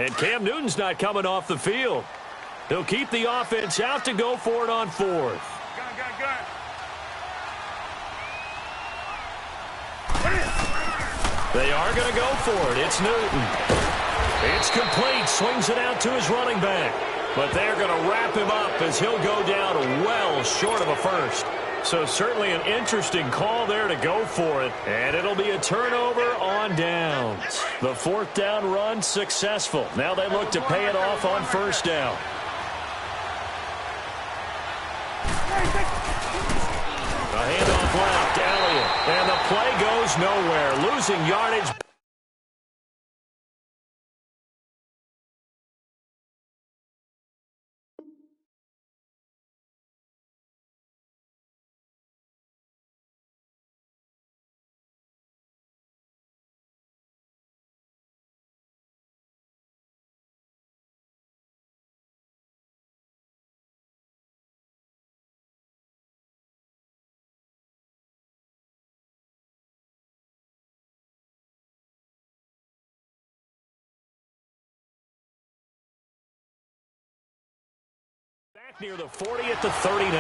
And Cam Newton's not coming off the field. He'll keep the offense out to go for it on fourth. They are going to go for it. It's Newton. It's complete. Swings it out to his running back. But they're going to wrap him up as he'll go down well short of a first. So certainly an interesting call there to go for it. And it'll be a turnover on downs. The fourth down run successful. Now they look to pay it off on first down. A handoff left, Elliott. And the play goes nowhere. Losing yardage. Back near the 40 at the 39.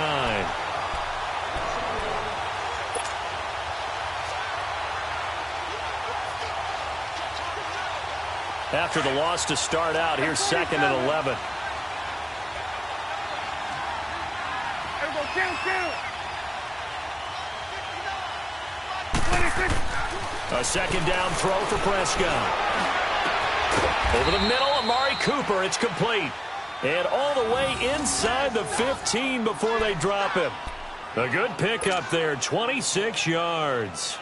After the loss to start out, here's 2nd and 11. A second down throw for Prescott. Over the middle, Amari Cooper. It's complete. And all the way inside the 15 before they drop him. A good pickup there, 26 yards.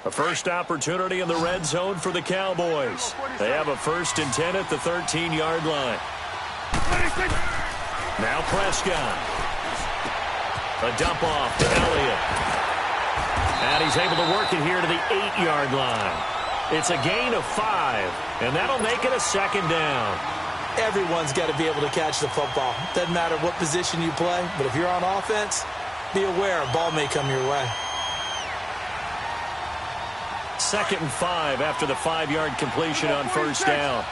A first opportunity in the red zone for the Cowboys. They have a 1st and 10 at the 13-yard line. Now Prescott. A dump off to Elliott. And he's able to work it here to the 8-yard line. It's a gain of 5, and that'll make it a 2nd down. Everyone's got to be able to catch the football. Doesn't matter what position you play, but if you're on offense, be aware a ball may come your way. 2nd and 5 after the 5-yard completion on first down.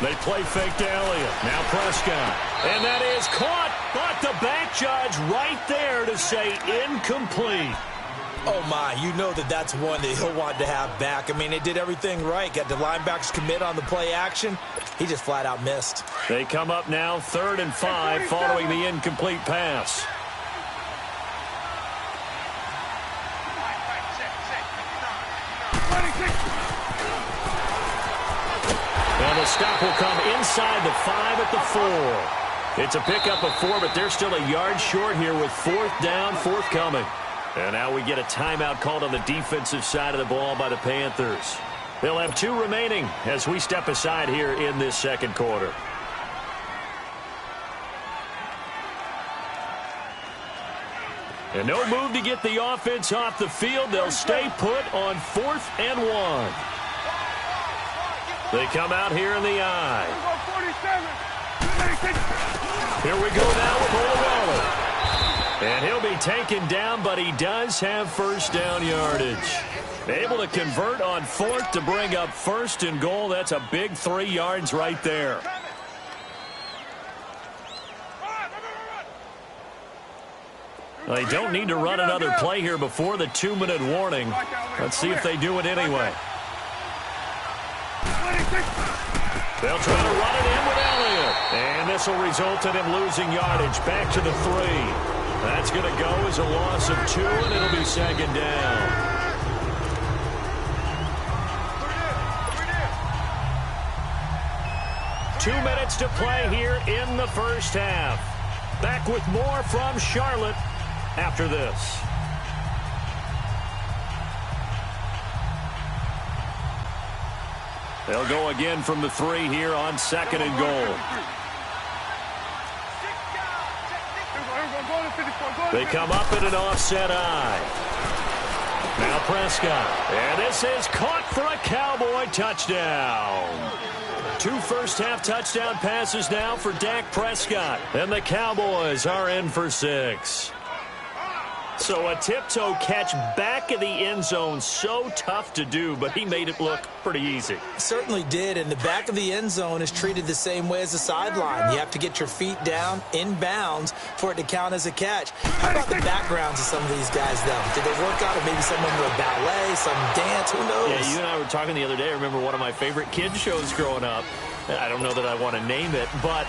They play fake to Elliott. Now Prescott. And that is caught, but the back judge right there to say incomplete. Oh, my. You know that's one that he'll want to have back. I mean, they did everything right. Got the linebackers commit on the play action. He just flat out missed. They come up now 3rd and 5 following the incomplete pass. And the stop will come inside the 5 at the 4. It's a pickup of 4, but they're still a yard short here with 4th down forthcoming. And now we get a timeout called on the defensive side of the ball by the Panthers. They'll have 2 remaining as we step aside here in this 2nd quarter. And no move to get the offense off the field. They'll stay put on 4th and 1. They come out here in the eye. Here we go now with Olawale. And he'll be taken down, but he does have first down yardage. Able to convert on 4th to bring up 1st and goal. That's a big 3 yards right there. They don't need to run another play here before the 2-minute warning. Let's see if they do it anyway. They'll try to run it in with Elliott. And this will result in him losing yardage back to the 3. That's going to go as a loss of 2, and it'll be 2nd down. Two minutes to play here in the first half. Back with more from Charlotte after this. They'll go again from the 3 here on 2nd and goal. They come up in an offset eye. Now Prescott. And this is caught for a Cowboy touchdown. Two first-half touchdown passes now for Dak Prescott. And the Cowboys are in for 6. So a tiptoe catch back of the end zone, so tough to do, but he made it look pretty easy. Certainly did, and the back of the end zone is treated the same way as the sideline. You have to get your feet down in bounds for it to count as a catch. How about the backgrounds of some of these guys, though? Did they work out, or maybe some of them were ballet, some dance, who knows? Yeah, you and I were talking the other day. I remember one of my favorite kids shows growing up. I don't know that I want to name it, but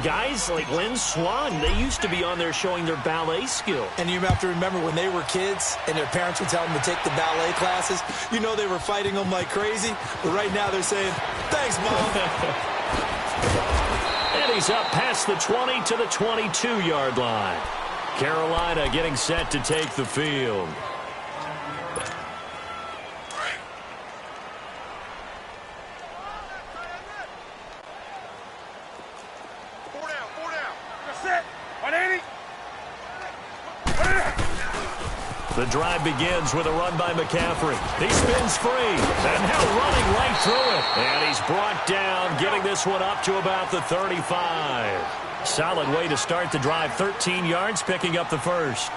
guys like Lynn Swan, they used to be on there showing their ballet skill. And you have to remember when they were kids and their parents would tell them to take the ballet classes, you know they were fighting them like crazy. But right now they're saying, thanks, Mom. And he's up past the 20 to the 22-yard line. Carolina getting set to take the field. The drive begins with a run by McCaffrey. He spins free, and now running right through it. And he's brought down, getting this one up to about the 35. Solid way to start the drive. 13 yards, picking up the first.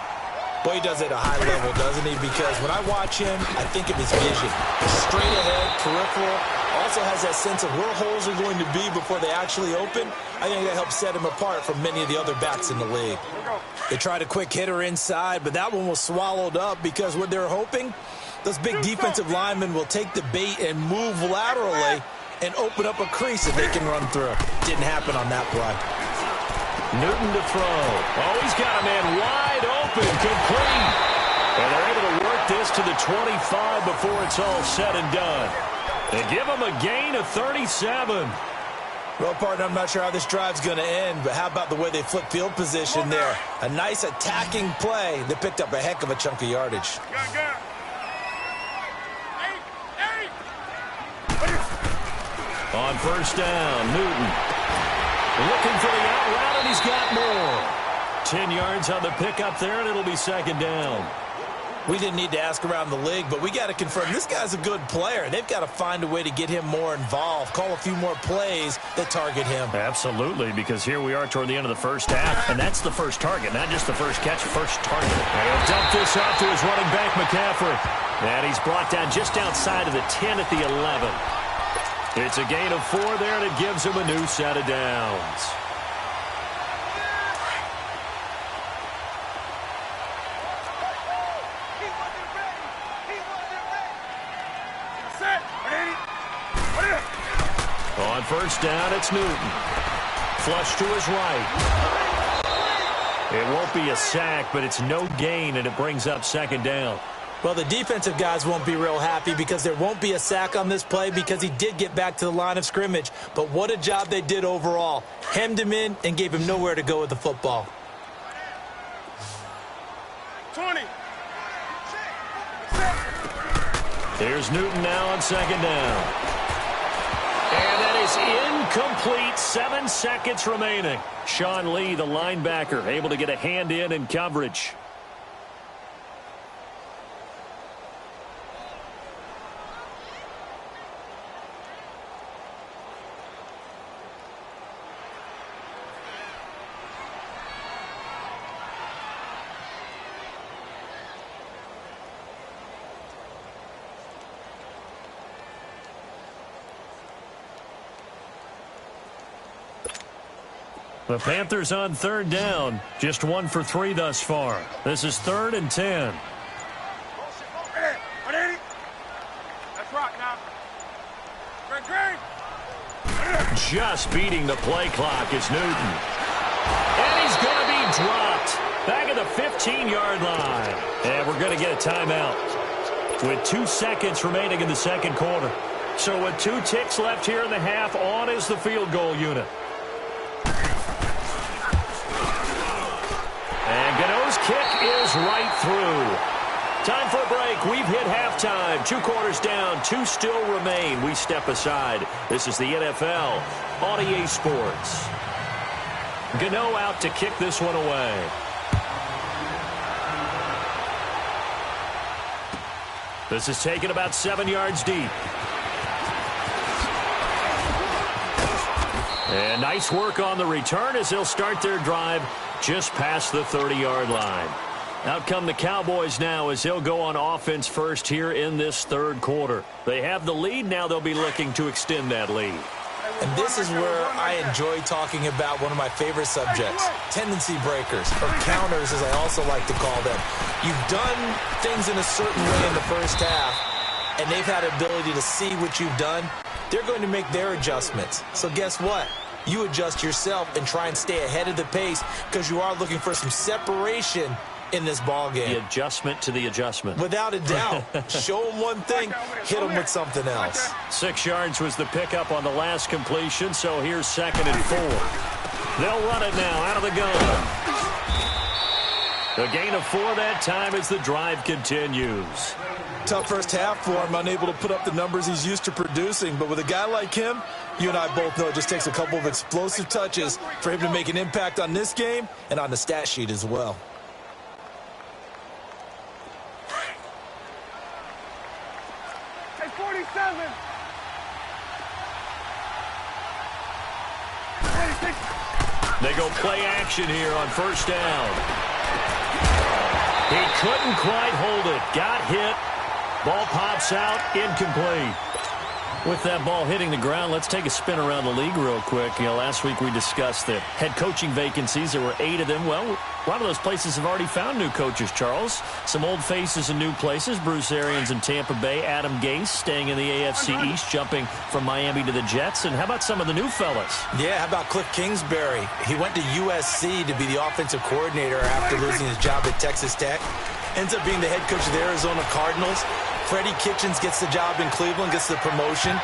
Boy, he does it at a high level, doesn't he? Because when I watch him, I think of his vision. Straight ahead, peripheral. Also has that sense of where holes are going to be before they actually open. I think that helps set him apart from many of the other backs in the league. They tried a quick hitter inside, but that one was swallowed up because what they're hoping, those big defensive linemen will take the bait and move laterally and open up a crease that they can run through. Didn't happen on that play. Newton to throw. Oh, he's got a man wide open, complete. And they're able to work this to the 25 before it's all said and done. They give him a gain of 37. Well, partner, I'm not sure how this drive's going to end, but how about the way they flip field position there? A nice attacking play that picked up a heck of a chunk of yardage. On first down, Newton looking for the out route, and he's got more. 10 yards on the pickup there, and it'll be second down. We didn't need to ask around the league, but we got to confirm this guy's a good player. They've got to find a way to get him more involved, call a few more plays that target him. Absolutely, because here we are toward the end of the first half, and that's the first target, not just the first catch, first target. And he'll dump this off to his running back, McCaffrey. And he's brought down just outside of the 10 at the 11. It's a gain of 4 there, and it gives him a new set of downs. On first down, it's Newton. Flush to his right. It won't be a sack, but it's no gain, and it brings up second down. Well, the defensive guys won't be real happy because there won't be a sack on this play because he did get back to the line of scrimmage. But what a job they did overall. Hemmed him in and gave him nowhere to go with the football. 20. Here's Newton now on second down. And that is incomplete. 7 seconds remaining. Sean Lee, the linebacker, able to get a hand in coverage. The Panthers on third down. Just 1 for 3 thus far. This is 3rd and 10. Let's rock now. Just beating the play clock is Newton. And he's going to be dropped. Back at the 15-yard line. And we're going to get a timeout with 2 seconds remaining in the second quarter. So with 2 ticks left here in the half, on is the field goal unit. And Gano's kick is right through. Time for a break. We've hit halftime. 2 quarters down. 2 still remain. We step aside. This is the NFL on EA Sports. Gano out to kick this one away. This is taken about 7 yards deep. And nice work on the return as they'll start their drive just past the 30-yard line. Out come the Cowboys now as they'll go on offense first here in this third quarter. They have the lead. Now they'll be looking to extend that lead. And this is where I enjoy talking about one of my favorite subjects, tendency breakers, or counters as I also like to call them. You've done things in a certain way in the first half, and they've had the ability to see what you've done. They're going to make their adjustments. So guess what? You adjust yourself and try and stay ahead of the pace because you are looking for some separation in this ball game. The adjustment to the adjustment. Without a doubt. Show them one thing, hit them with something else. 6 yards was the pickup on the last completion, so here's 2nd and 4. They'll run it now out of the gun. A gain of 4 that time as the drive continues. Tough first half for him, unable to put up the numbers he's used to producing. But with a guy like him, you and I both know it just takes a couple of explosive touches for him to make an impact on this game and on the stat sheet as well. Hey, 47. 26. They go play action here on first down. He couldn't quite hold it. Got hit. Ball pops out, incomplete. With that ball hitting the ground, let's take a spin around the league real quick. You know, last week we discussed the head coaching vacancies. There were 8 of them. Well, a lot of those places have already found new coaches, Charles. Some old faces in new places. Bruce Arians in Tampa Bay. Adam Gase staying in the AFC East, jumping from Miami to the Jets. And how about some of the new fellas? Yeah, how about Cliff Kingsbury? He went to USC to be the offensive coordinator after losing his job at Texas Tech. Ends up being the head coach of the Arizona Cardinals. Freddie Kitchens gets the job in Cleveland, gets the promotion.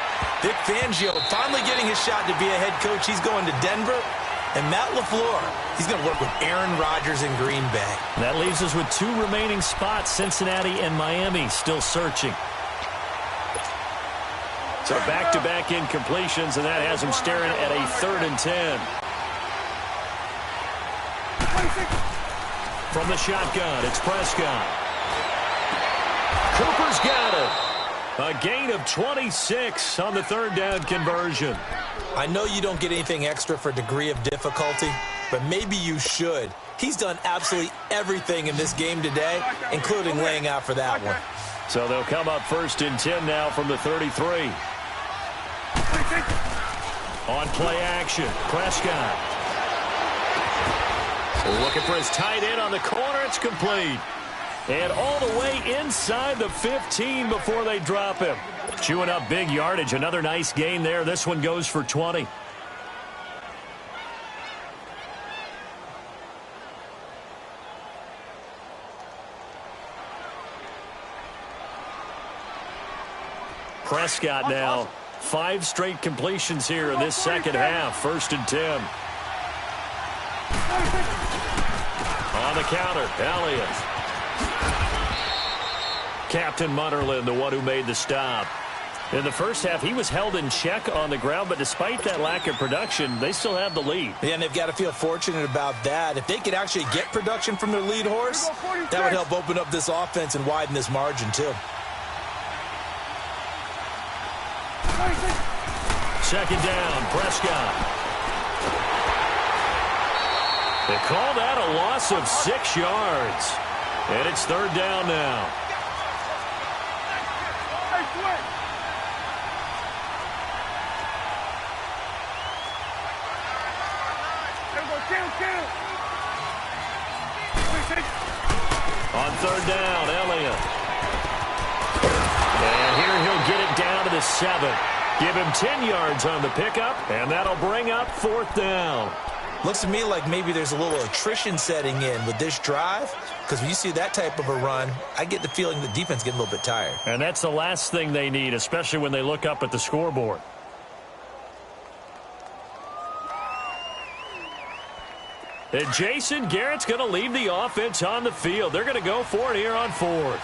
Vic Fangio finally getting his shot to be a head coach. He's going to Denver. And Matt LaFleur, he's going to work with Aaron Rodgers in Green Bay. That leaves us with 2 remaining spots, Cincinnati and Miami, still searching. So back-to-back incompletions, and that has them staring at a 3rd and 10. From the shotgun, it's Prescott. Cooper's got it. A gain of 26 on the 3rd down conversion. I know you don't get anything extra for degree of difficulty, but maybe you should. He's done absolutely everything in this game today, including laying out for that one. So they'll come up 1st and 10 now from the 33. On play action, Prescott. Looking for his tight end on the corner. It's complete. And all the way inside the 15 before they drop him. Chewing up big yardage. Another nice gain there. This one goes for 20. Prescott now. 5 straight completions here in this second half. 1st and 10. On the counter, Elliott. Captain Munnerlyn, the one who made the stop. In the first half, he was held in check on the ground, but despite that lack of production, they still have the lead. Yeah, and they've got to feel fortunate about that. If they could actually get production from their lead horse, that would help open up this offense and widen this margin, too. 2nd down, Prescott. They call that a loss of 6 yards. And it's 3rd down now. On 3rd down, Elliott. And here he'll get it down to the 7. Give him 10 yards on the pickup, and that'll bring up 4th down. Looks to me like maybe there's a little attrition setting in with this drive, because when you see that type of a run, I get the feeling the defense getting a little bit tired. And that's the last thing they need, especially when they look up at the scoreboard. And Jason Garrett's going to leave the offense on the field. They're going to go for it here on 4th.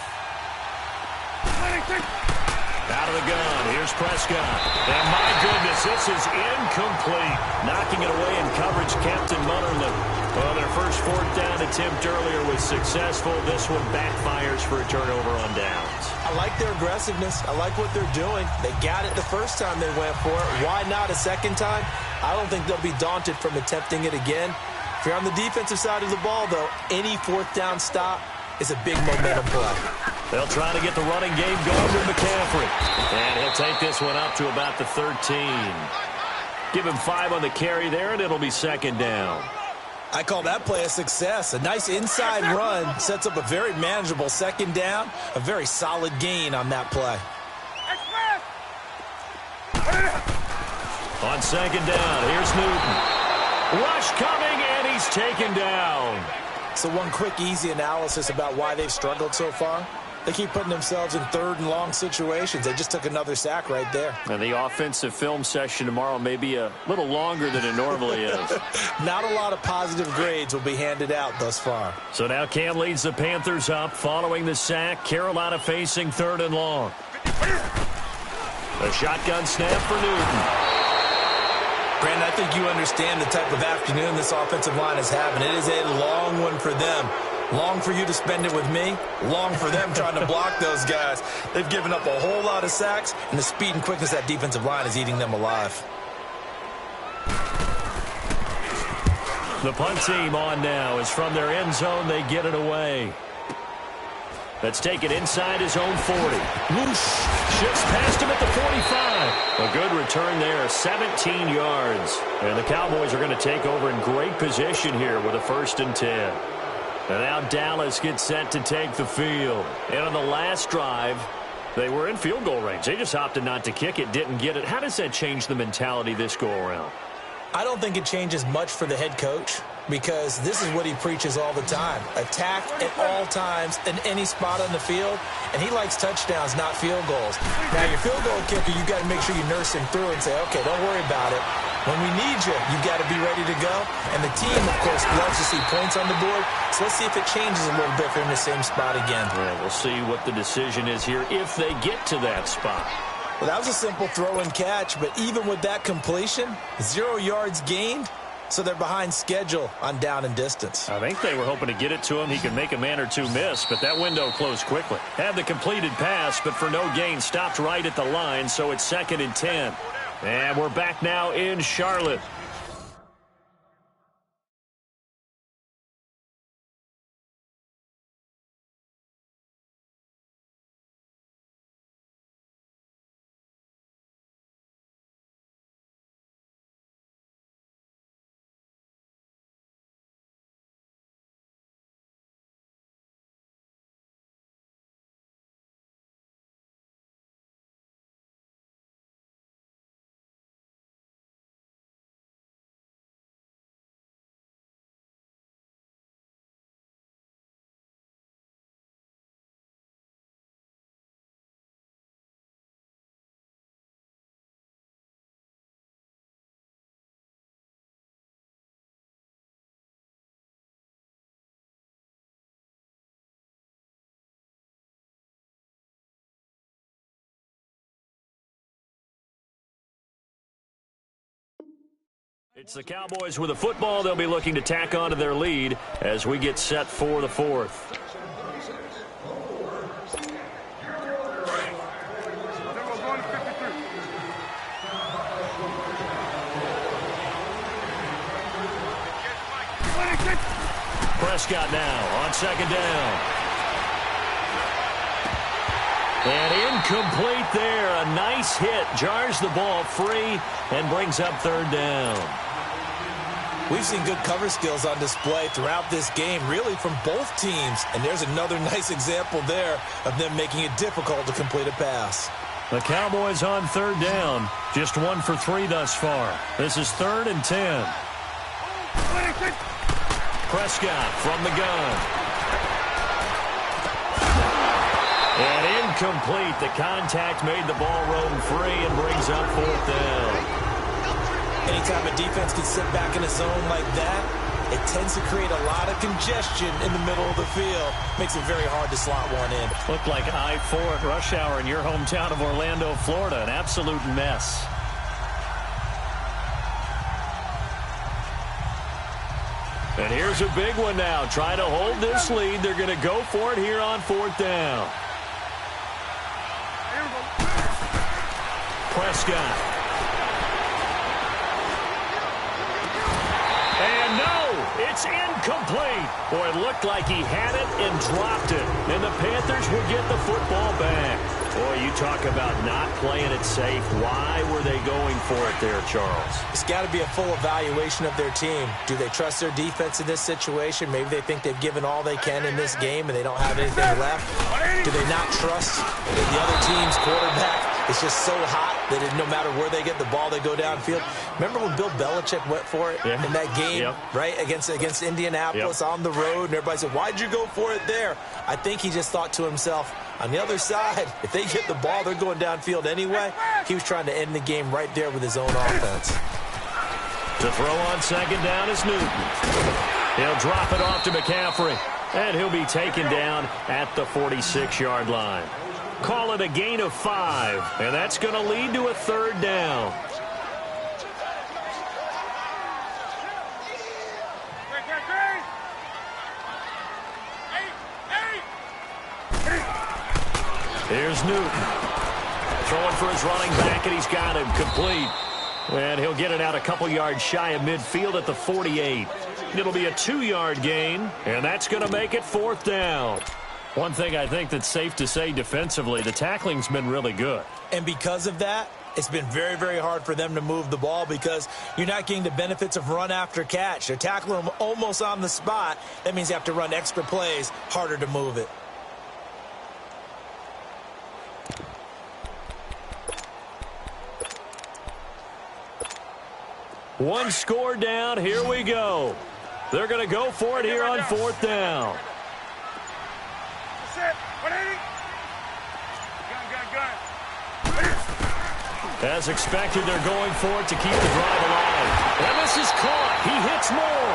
Out of the gun, here's Prescott. And my goodness, this is incomplete. Knocking it away in coverage, Captain Munnerlyn. Well, their first fourth down attempt earlier was successful. This one backfires for a turnover on downs. I like their aggressiveness. I like what they're doing. They got it the first time they went for it. Why not a second time? I don't think they'll be daunted from attempting it again. If you're on the defensive side of the ball, though, any fourth down stop is a big momentum play. They'll try to get the running game going with McCaffrey. And he'll take this one up to about the 13. Give him 5 on the carry there, and it'll be second down. I call that play a success. A nice inside run sets up a very manageable second down. A very solid gain on that play. On second down, here's Newton. Rush coming, and he's taken down. So one quick, easy analysis about why they've struggled so far. They keep putting themselves in third and long situations. They just took another sack right there. And the offensive film session tomorrow may be a little longer than it normally is. Not a lot of positive grades will be handed out thus far. So now Cam leads the Panthers up following the sack. Carolina facing third and long. A shotgun snap for Newton. Brandon, I think you understand the type of afternoon this offensive line is having. It is a long one for them. Long for you to spend it with me. Long for them trying to block those guys. They've given up a whole lot of sacks, and the speed and quickness of that defensive line is eating them alive. The punt team on now is from their end zone. They get it away. Let's take it inside his own 40. Whoosh. Shifts past him at the 45. A good return there, 17 yards. And the Cowboys are going to take over in great position here with a 1st and 10. And now Dallas gets set to take the field. And on the last drive, they were in field goal range. They just opted not to kick it, didn't get it. How does that change the mentality this go-around? I don't think it changes much for the head coach, because this is what he preaches all the time. Attack at all times in any spot on the field, and he likes touchdowns, not field goals. Now, your field goal kicker, you got to make sure you nurse him through and say, okay, don't worry about it. When we need you, you got to be ready to go. And the team, of course, loves to see points on the board, so let's see if it changes a little bit if they're in the same spot again. Yeah, we'll see what the decision is here if they get to that spot. Well, that was a simple throw and catch, but even with that completion, 0 yards gained, so they're behind schedule on down and distance. I think they were hoping to get it to him. He could make a man or two miss, but that window closed quickly. Had the completed pass, but for no gain, stopped right at the line, so it's 2nd and 10. And we're back now in Charlotte. It's the Cowboys with a football. They'll be looking to tack on to their lead as we get set for the 4th. Prescott now on 2nd down. And incomplete there. A nice hit. Jars the ball free and brings up 3rd down. We've seen good cover skills on display throughout this game, really from both teams. And there's another nice example there of them making it difficult to complete a pass. The Cowboys on 3rd down. Just 1 for 3 thus far. This is 3rd and 10. Prescott from the gun. And incomplete. The contact made the ball roam free and brings up 4th down. Anytime a defense can sit back in a zone like that, it tends to create a lot of congestion in the middle of the field. Makes it very hard to slot one in. Looked like I-4 at rush hour in your hometown of Orlando, Florida. An absolute mess. And here's a big one now. Trying to hold this lead. They're going to go for it here on 4th down. Prescott. And no, it's incomplete. Boy, it looked like he had it and dropped it. And the Panthers will get the football back. Boy, you talk about not playing it safe. Why were they going for it there, Charles? It's got to be a full evaluation of their team. Do they trust their defense in this situation? Maybe they think they've given all they can in this game and they don't have anything left. Do they not trust the other team's quarterback? It's just so hot that no matter where they get the ball, they go downfield. Remember when Bill Belichick went for it in that game, right, against Indianapolis on the road, and everybody said, why'd you go for it there? I think he just thought to himself, on the other side, if they get the ball, they're going downfield anyway. He was trying to end the game right there with his own offense. To throw on 2nd down is Newton. He'll drop it off to McCaffrey, and he'll be taken down at the 46-yard line. Call it a gain of 5, and that's going to lead to a 3rd down. Here's Newton. Throwing for his running back, and he's got him complete. And he'll get it out a couple yards shy of midfield at the 48. It'll be a 2-yard gain, and that's going to make it 4th down. One thing I think that's safe to say defensively, the tackling's been really good. And because of that, it's been very, very hard for them to move the ball because you're not getting the benefits of run after catch. They're tackling them almost on the spot. That means you have to run extra plays, harder to move it. One score down. Here we go. They're going to go for it here on 4th down. As expected, they're going for it to keep the drive alive. And this is caught. He hits more.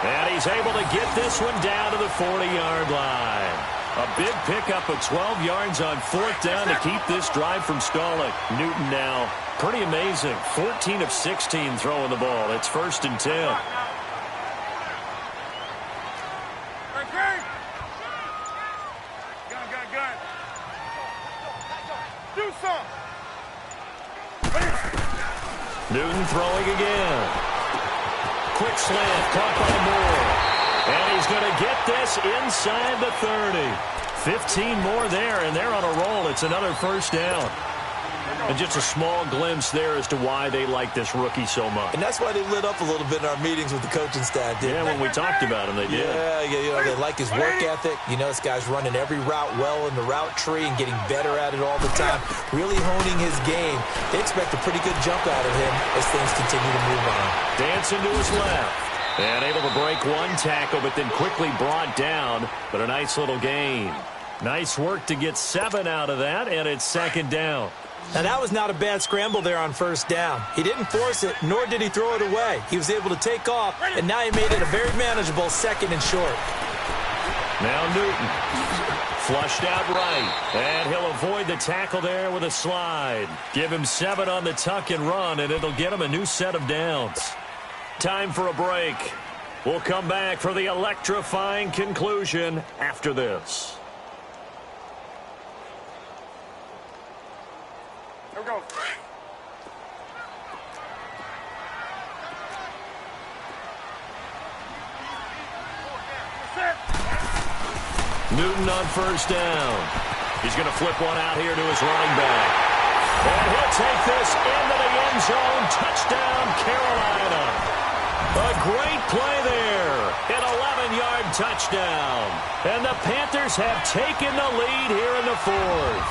And he's able to get this one down to the 40-yard line. A big pickup of 12 yards on 4th down to keep this drive from stalling. Newton now, pretty amazing. 14 of 16 throwing the ball. It's 1st and 10. Newton throwing again. Quick slant, caught by Moore. And he's going to get this inside the 30. 15 more there, and they're on a roll. It's another 1st down. And just a small glimpse there as to why they like this rookie so much. And that's why they lit up a little bit in our meetings with the coaching staff, didn't they? When we talked about him, they did. Yeah, they like his work ethic. You know, this guy's running every route well in the route tree and getting better at it all the time, really honing his game. They expect a pretty good jump out of him as things continue to move on. Dancing to his left. And able to break one tackle, but then quickly brought down. But a nice little gain. Nice work to get 7 out of that, and it's 2nd down. Now, that was not a bad scramble there on 1st down. He didn't force it, nor did he throw it away. He was able to take off, and now he made it a very manageable 2nd and short. Now Newton. Flushed out right. And he'll avoid the tackle there with a slide. Give him 7 on the tuck and run, and it'll get him a new set of downs. Time for a break. We'll come back for the electrifying conclusion after this. Here we go. Newton on 1st down. He's going to flip one out here to his running back. And he'll take this into the end zone. Touchdown, Carolina. A great play there. An 11-yard touchdown. And the Panthers have taken the lead here in the 4th.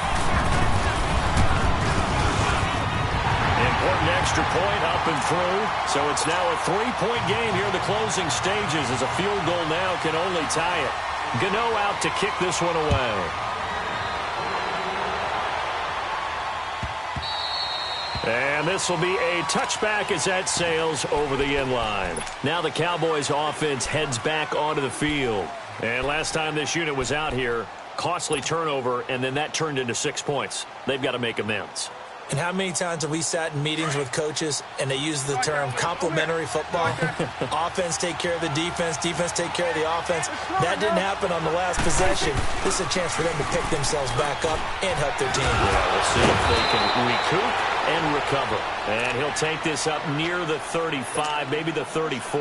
Important extra point up and through. So it's now a 3-point game here in the closing stages as a field goal now can only tie it. Gano out to kick this one away. And this will be a touchback as that sails over the end line. Now the Cowboys offense heads back onto the field. And last time this unit was out here, costly turnover, and then that turned into 6 points. They've got to make amends. And how many times have we sat in meetings with coaches and they use the term complementary football? Offense take care of the defense, defense take care of the offense. That didn't happen on the last possession. This is a chance for them to pick themselves back up and help their team. Yeah, we'll see if they can recoup and recover. And he'll take this up near the 35, maybe the 34.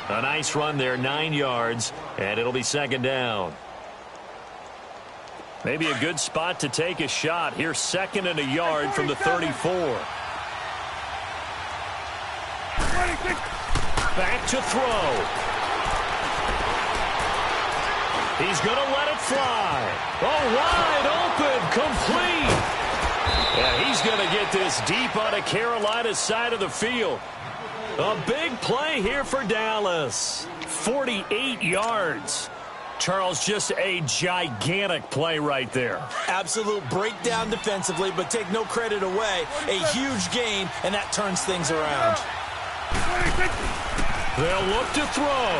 A nice run there, 9 yards, and it'll be second down. Maybe a good spot to take a shot. Here's second and a yard from the 34. Back to throw. He's going to let it fly. Oh, wide open, complete. And he's going to get this deep on a Carolina side of the field. A big play here for Dallas. 48 yards. Charles, just a gigantic play right there. Absolute breakdown defensively, but take no credit away. A huge gain, and that turns things around. They'll look to throw.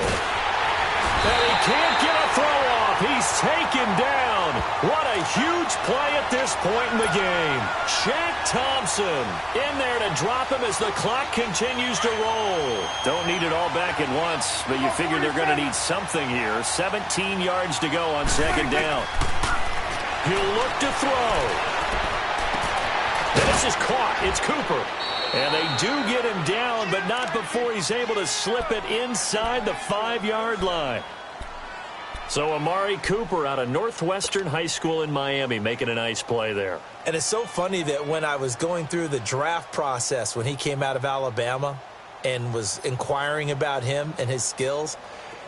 And he can't get a throw off. He's taken down. What a huge play at this point in the game. Shaq Thompson in there to drop him as the clock continues to roll. Don't need it all back at once, but you figure they're going to need something here. 17 yards to go on second down. He'll look to throw. And this is caught. It's Cooper. And they do get him down, but not before he's able to slip it inside the 5-yard line. So Amari Cooper out of Northwestern High School in Miami making a nice play there. And it's so funny that when I was going through the draft process when he came out of Alabama and was inquiring about him and his skills,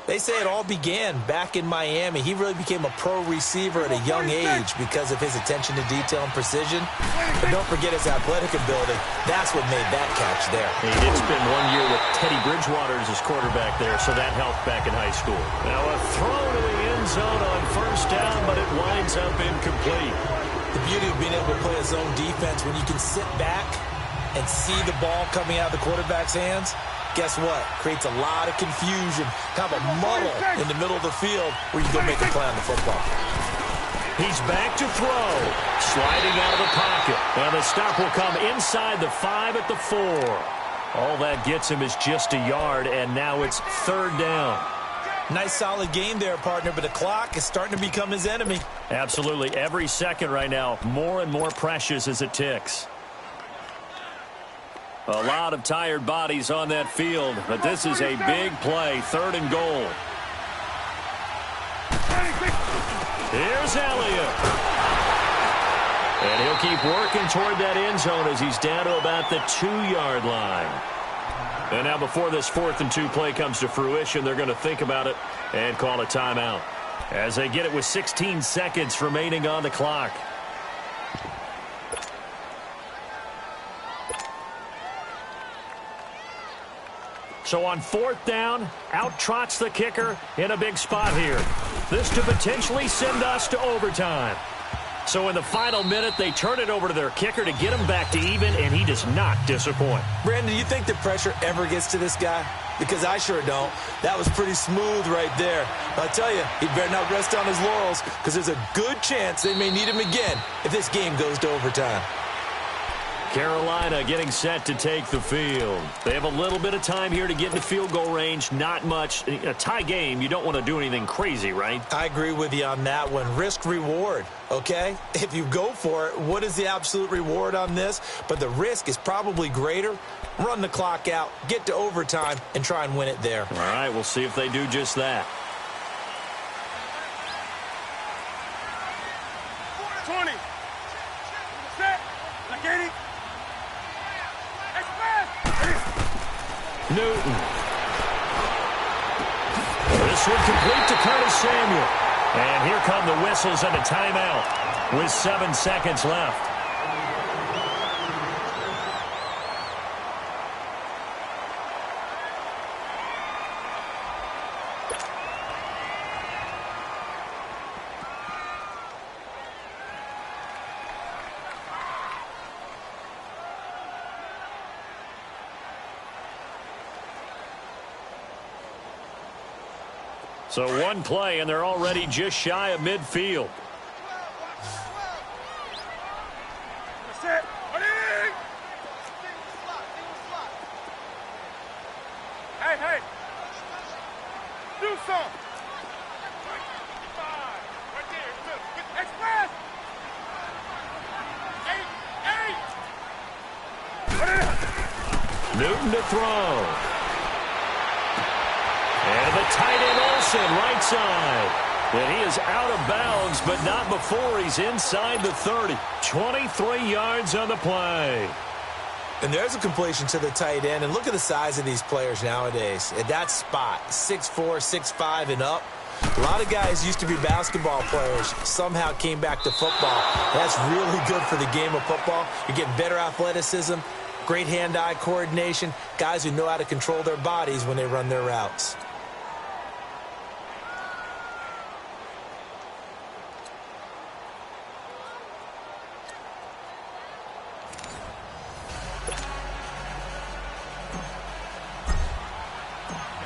they say it all began back in Miami. He really became a pro receiver at a young age because of his attention to detail and precision. But don't forget his athletic ability. That's what made that catch there. He did spend 1 year with Teddy Bridgewater as his quarterback there, so that helped back in high school. Now a throw to the end zone on first down, but it winds up incomplete. The beauty of being able to play a zone defense when you can sit back and see the ball coming out of the quarterback's hands, guess what? Creates a lot of confusion, kind of a muddle in the middle of the field where you go make a play on the football. He's back to throw. Sliding out of the pocket. And the stop will come inside the 5 at the 4. All that gets him is just a yard, and now it's third down. Nice solid game there, partner, but the clock is starting to become his enemy. Absolutely. Every second right now, more and more precious as it ticks. A lot of tired bodies on that field, but this is a big play, third and goal. Here's Elliott. And he'll keep working toward that end zone as he's down to about the 2-yard line. And now before this 4th and 2 play comes to fruition, they're going to think about it and call a timeout as they get it with 16 seconds remaining on the clock. So on 4th down, out trots the kicker in a big spot here. This to potentially send us to overtime. So in the final minute, they turn it over to their kicker to get him back to even, and he does not disappoint. Brandon, do you think the pressure ever gets to this guy? Because I sure don't. That was pretty smooth right there. But I tell you, he better not rest on his laurels because there's a good chance they may need him again if this game goes to overtime. Carolina getting set to take the field. They have a little bit of time here to get into field goal range. Not much. A tie game, you don't want to do anything crazy, right? I agree with you on that one. Risk reward, okay? If you go for it, what is the absolute reward on this? But the risk is probably greater. Run the clock out, get to overtime, and try and win it there. All right, we'll see if they do just that. 20. Set. Like 80. Newton. This one complete to Curtis Samuel. And here come the whistles and a timeout with 7 seconds left. So one play, and they're already just shy of midfield. Set. Ready? Hey, hey. Do some. Right there. Good. Express. Eight. Newton to throw. And the tight end Olsen, right side. And he is out of bounds, but not before he's inside the 30. 23 yards on the play. And there's a completion to the tight end. And look at the size of these players nowadays. At that spot, 6'4", 6'5", and up. A lot of guys used to be basketball players, somehow came back to football. That's really good for the game of football. You're getting better athleticism, great hand-eye coordination, guys who know how to control their bodies when they run their routes.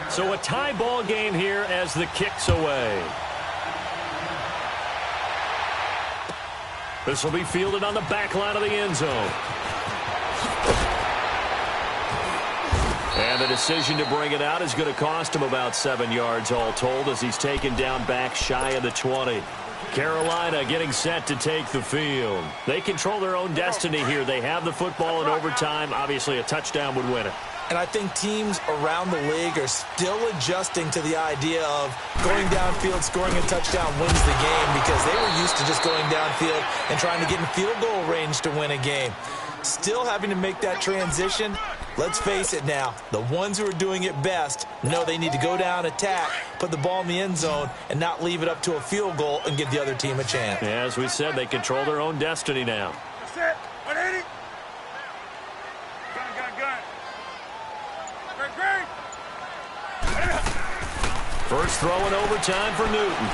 So a tie ball game here as the kick's away. This will be fielded on the back line of the end zone. And the decision to bring it out is going to cost him about 7 yards all told as he's taken down back shy of the 20. Carolina getting set to take the field. They control their own destiny here. They have the football in overtime. Obviously, a touchdown would win it. And I think teams around the league are still adjusting to the idea of going downfield, scoring a touchdown wins the game because they were used to just going downfield and trying to get in field goal range to win a game. Still having to make that transition. Let's face it now, the ones who are doing it best know they need to go down, attack, put the ball in the end zone, and not leave it up to a field goal and give the other team a chance. Yeah, as we said, they control their own destiny now. Set. 180. Gun. Great. First throw in overtime for Newton.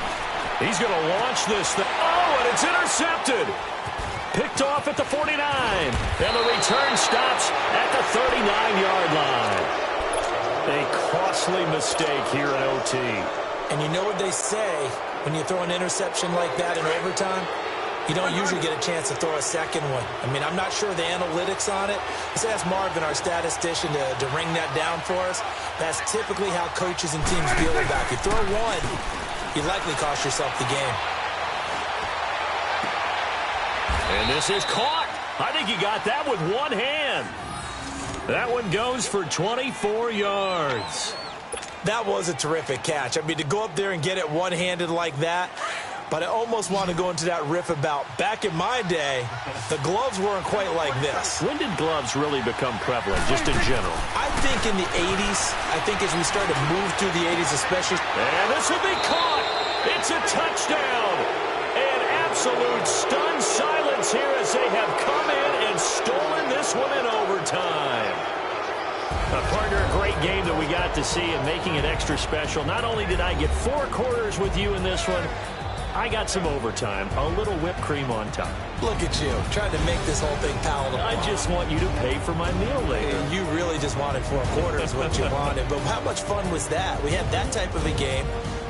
He's going to launch this thing. Oh, and it's intercepted. Picked off at the 49. And the return stops at the 39-yard line. A costly mistake here in OT. And you know what they say when you throw an interception like that in overtime? You don't usually get a chance to throw a second one. I mean, I'm not sure the analytics on it. Let's ask Marvin, our statistician, to ring that down for us. That's typically how coaches and teams feel about it. You throw one, you likely cost yourself the game. And this is caught. I think he got that with one hand. That one goes for 24 yards. That was a terrific catch. I mean, to go up there and get it one-handed like that, but I almost want to go into that riff about back in my day, the gloves weren't quite like this. When did gloves really become prevalent, just in general? I think in the 80s. I think as we started to move through the 80s especially. And this will be caught. It's a touchdown. And absolute stunned silence here as they have come in and stolen this one in overtime. Partner, a great game that we got to see and making it extra special. Not only did I get 4 quarters with you in this one, I got some overtime, a little whipped cream on top. Look at you, trying to make this whole thing palatable. I just want you to pay for my meal later. You really just wanted 4 quarters, what you wanted. But how much fun was that? We had that type of a game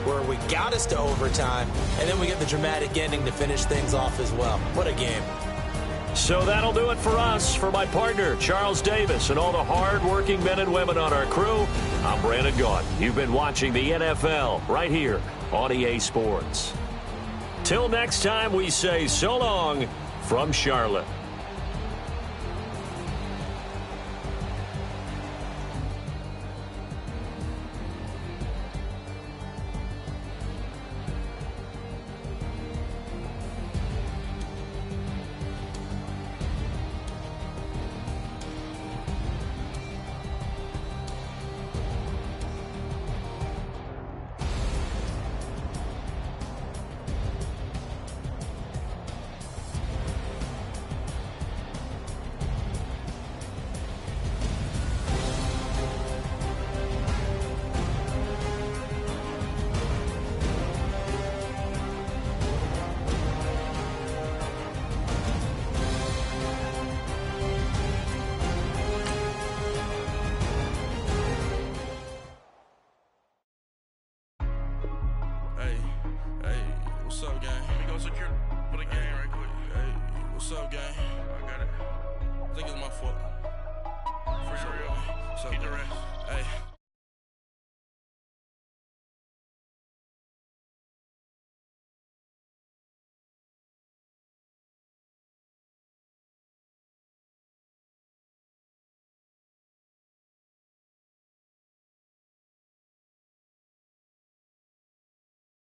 where we got us to overtime, and then we get the dramatic ending to finish things off as well. What a game. So that'll do it for us. For my partner, Charles Davis, and all the hard-working men and women on our crew, I'm Brandon Gaudin. You've been watching the NFL right here on EA Sports. Till next time, we say so long from Charlotte. What's up, gang? I got it. I think it's my fault. For real. What's up, Keep the gang? rest. Hey.